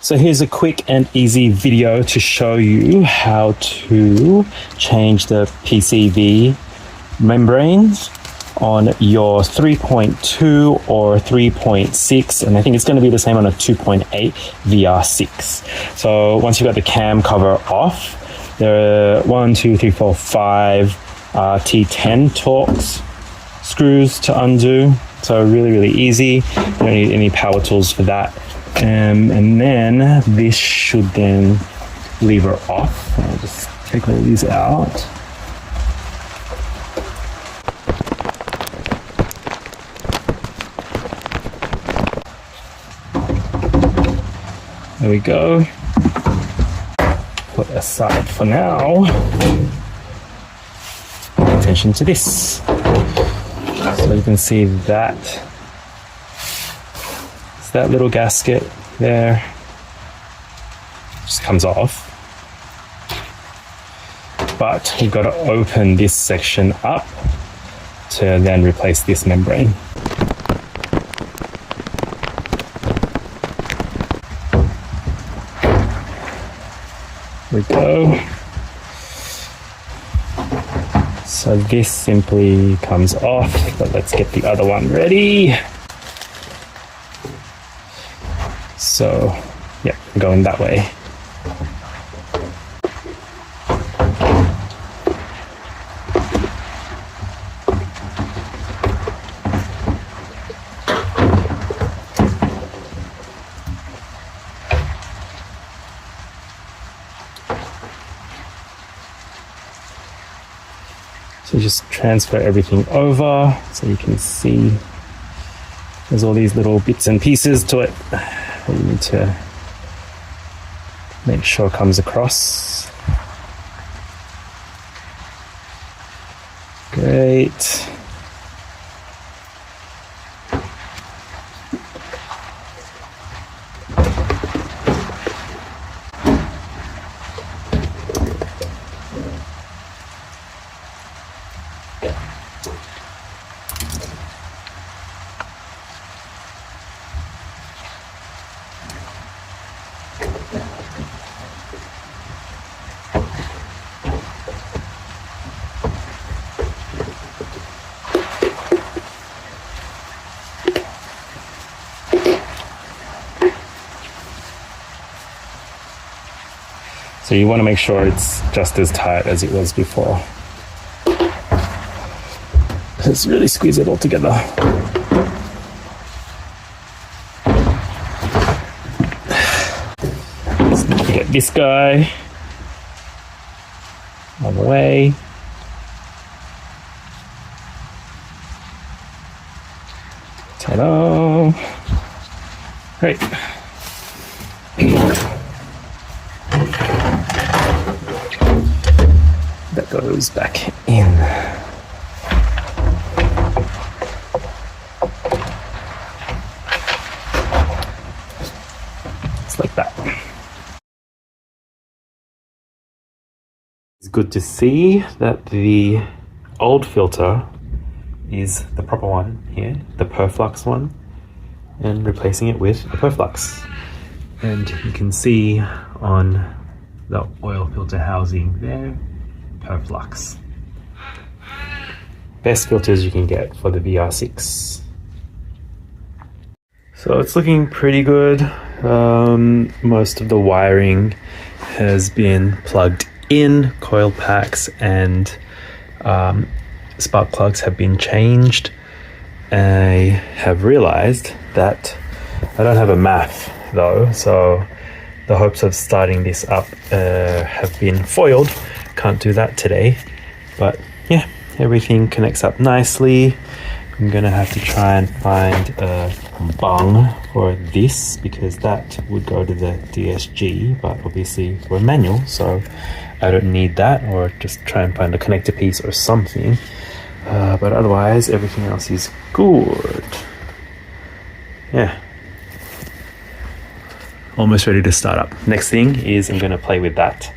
So here's a quick and easy video to show you how to change the PCV membranes on your 3.2 or 3.6, and I think it's going to be the same on a 2.8 VR6. So once you've got the cam cover off, there are 1, 2, 3, 4, 5 T10 Torx screws to undo. So really easy. You don't need any power tools for that. And then this should then lever off. I'll just take all these out. There we go. Put aside for now. Pay attention to this. So you can see that. It's that little gasket there. Just comes off. But we've got to open this section up to then replace this membrane. There we go. So this simply comes off, but let's get the other one ready. So, yeah, going that way. So just transfer everything over so you can see there's all these little bits and pieces to it that you need to make sure comes across. Great. So you want to make sure it's just as tight as it was before. Just really squeeze it all together. Just need to get this guy on the way. Ta-da! Great. That goes back in. It's like that. It's good to see that the old filter is the proper one here, the Purflux one, and replacing it with a Purflux. And you can see on the oil filter housing there, Purflux. Best filters you can get for the VR6. So it's looking pretty good. Most of the wiring has been plugged in, coil packs and spark plugs have been changed. I have realized that I don't have a math though, so the hopes of starting this up have been foiled. Can't do that today, but yeah, everything connects up nicely. I'm gonna have to try and find a bung for this because that would go to the DSG, but obviously we're manual, so I don't need that, or just try and find a connector piece or something. But otherwise, everything else is good. Yeah. Almost ready to start up. Next thing is I'm gonna play with that